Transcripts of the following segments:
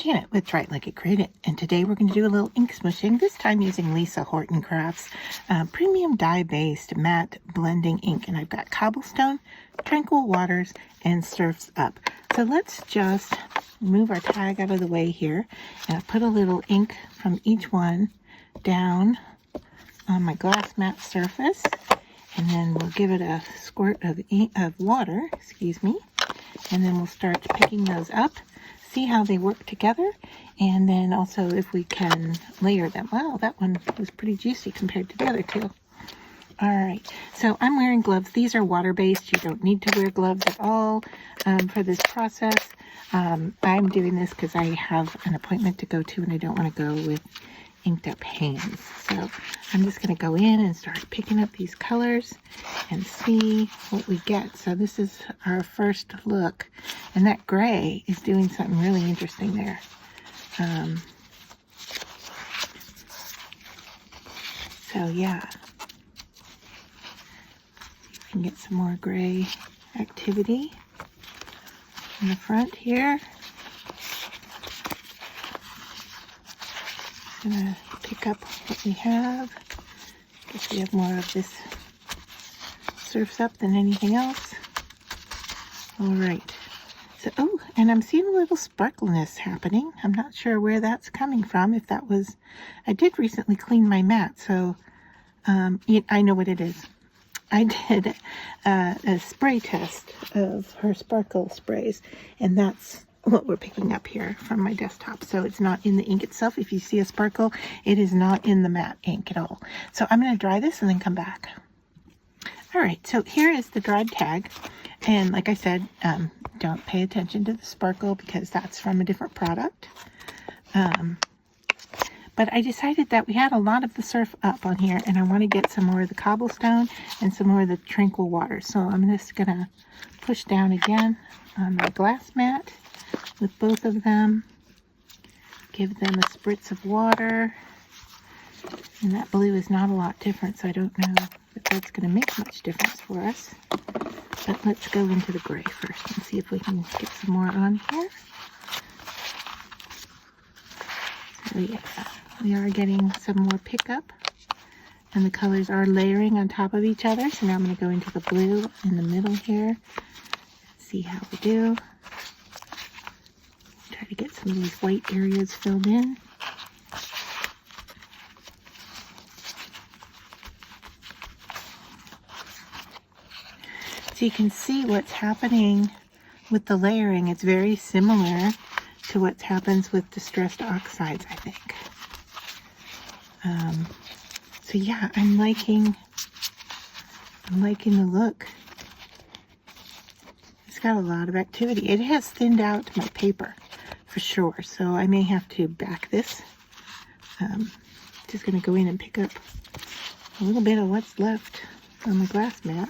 Janet with Try It Like It Create It, and today we're going to do a little ink smooshing, this time using Lisa Horton Crafts premium dye-based matte blending ink. And I've got Cobblestone, Tranquil Waters, and Surf's Up. So let's just move our tag out of the way here, and I'll put a little ink from each one down on my glass matte surface, and then we'll give it a squirt of water, and then we'll start picking those up, see how they work together, and then also if we can layer them. Wow, that one was pretty juicy compared to the other two. All right, so I'm wearing gloves. These are water-based. You don't need to wear gloves at all for this process. I'm doing this because I have an appointment to go to, and I don't want to go with inked up hands. So I'm just going to go in and start picking up these colors and see what we get. So this is our first look, and that gray is doing something really interesting there. So yeah, you can get some more gray activity in the front here. Gonna pick up what we have. Guess we have more of this Surf's Up than anything else. All right. So, oh, and I'm seeing a little sparkliness happening. I'm not sure where that's coming from. If that was, I did recently clean my mat, so I know what it is. I did a spray test of her sparkle sprays, and that's what we're picking up here from my desktop. So it's not in the ink itself. If you see a sparkle, it is not in the matte ink at all. So I'm going to dry this and then come back. All right, so here is the dried tag, and like I said, don't pay attention to the sparkle because that's from a different product. But I decided that we had a lot of the Surf Up on here, and I want to get some more of the Cobblestone and some more of the Tranquil Water. So I'm just going to push down again on my glass mat with both of them, give them a spritz of water, and that blue is not a lot different, so I don't know if that's going to make much difference for us. But let's go into the gray first and see if we can get some more on here. So yeah, we are getting some more pickup, and the colors are layering on top of each other. So now I'm going to go into the blue in the middle here, see how we do. Try to get some of these white areas filled in. So you can see what's happening with the layering. It's very similar to what happens with distressed oxides, I think. So yeah, I'm liking the look. It's got a lot of activity. It has thinned out my paper for sure, so I may have to back this. Just going to go in and pick up a little bit of what's left on the glass mat.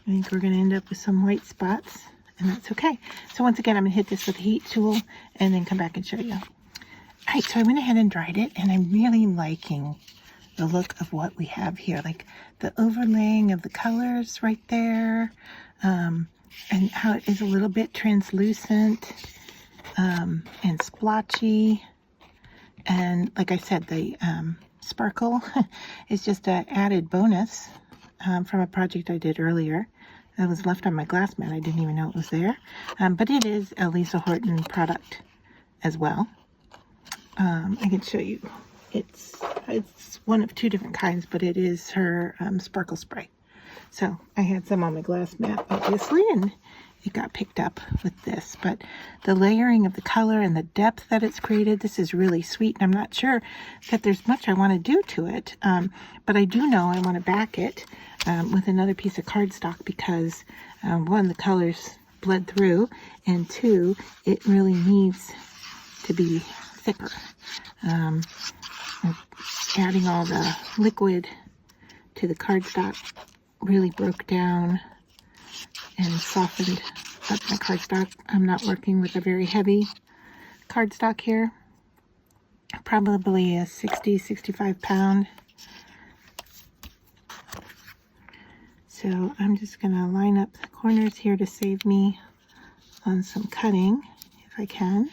I think we're going to end up with some white spots, and that's okay. So once again, I'm going to hit this with a heat tool and then come back and show you. All right, so I went ahead and dried it, and I'm really liking the look of what we have here, like the overlaying of the colors right there, and how it is a little bit translucent and splotchy. And like I said, the sparkle is just an added bonus from a project I did earlier. It was left on my glass mat. I didn't even know it was there. But it is a Lisa Horton product as well. I can show you. It's one of two different kinds, but it is her sparkle spray. So I had some on my glass mat, obviously, and it got picked up with this. But the layering of the color and the depth that it's created, this is really sweet. And I'm not sure that there's much I want to do to it, but I do know I want to back it with another piece of cardstock because, one, the colors bled through, and two, it really needs to be thicker. Adding all the liquid to the cardstock really broke down and softened up my cardstock. I'm not working with a very heavy cardstock here, probably a 65 pound. So I'm just going to line up the corners here to save me on some cutting if I can.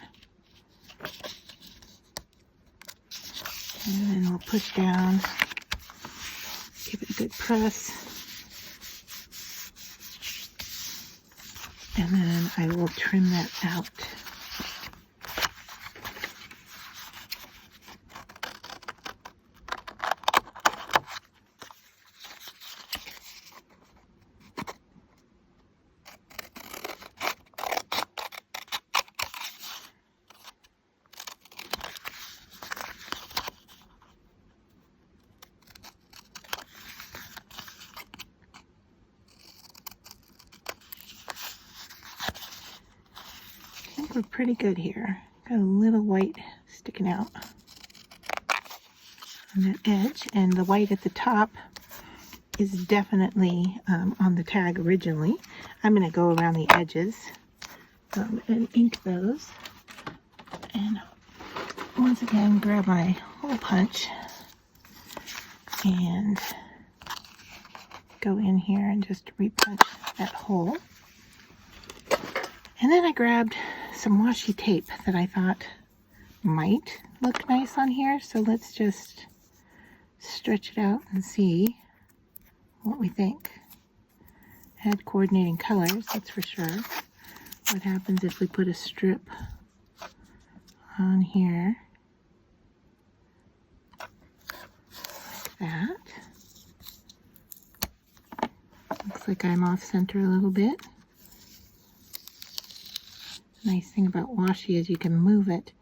And then we'll push down, give it a good press. And then I will trim that out. We're pretty good here. Got a little white sticking out on that edge, and the white at the top is definitely on the tag originally. I'm going to go around the edges and ink those. And once again, grab my hole punch and go in here and just repunch that hole. And then I grabbed some washi tape that I thought might look nice on here. So let's just stretch it out and see what we think. Had coordinating colors, that's for sure. What happens if we put a strip on here like that? Looks like I'm off center a little bit. Nice thing about washi is you can move it.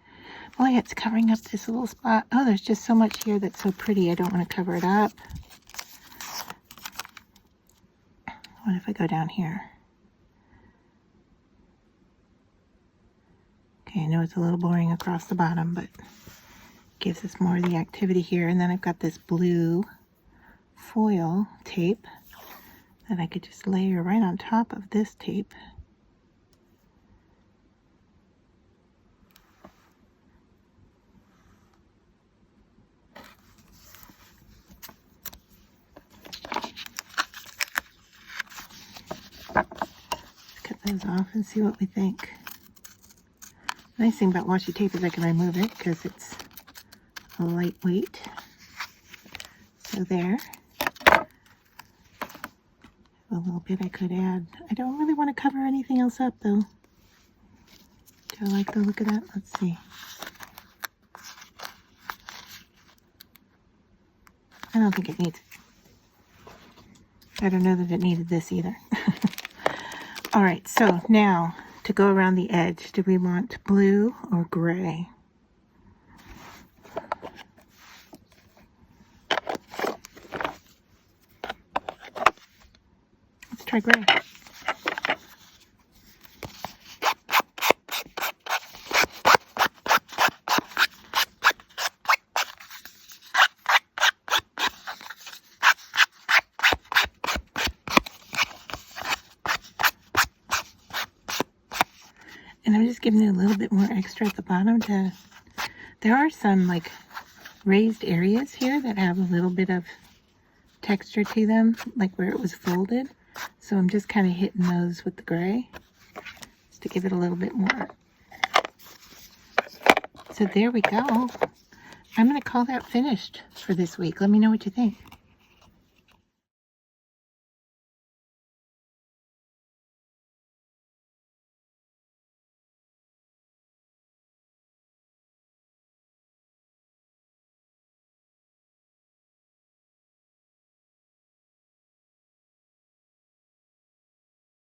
Boy, it's covering up this little spot. Oh, there's just so much here that's so pretty. I don't want to cover it up. What if I go down here? Okay, I know it's a little boring across the bottom, but gives us more of the activity here. And then I've got this blue foil tape that I could just layer right on top of this tape. Cut those off and see what we think. The nice thing about washi tape is I can remove it because it's a lightweight. So there. A little bit I could add. I don't really want to cover anything else up though. Do I like the look of that? Let's see. I don't think it needs it. I don't know that it needed this either. All right, so now to go around the edge, do we want blue or gray? Let's try gray. And I'm just giving it a little bit more extra at the bottom to, there are some like raised areas here that have a little bit of texture to them, like where it was folded. So I'm just kind of hitting those with the gray, just to give it a little bit more. So there we go. I'm going to call that finished for this week. Let me know what you think.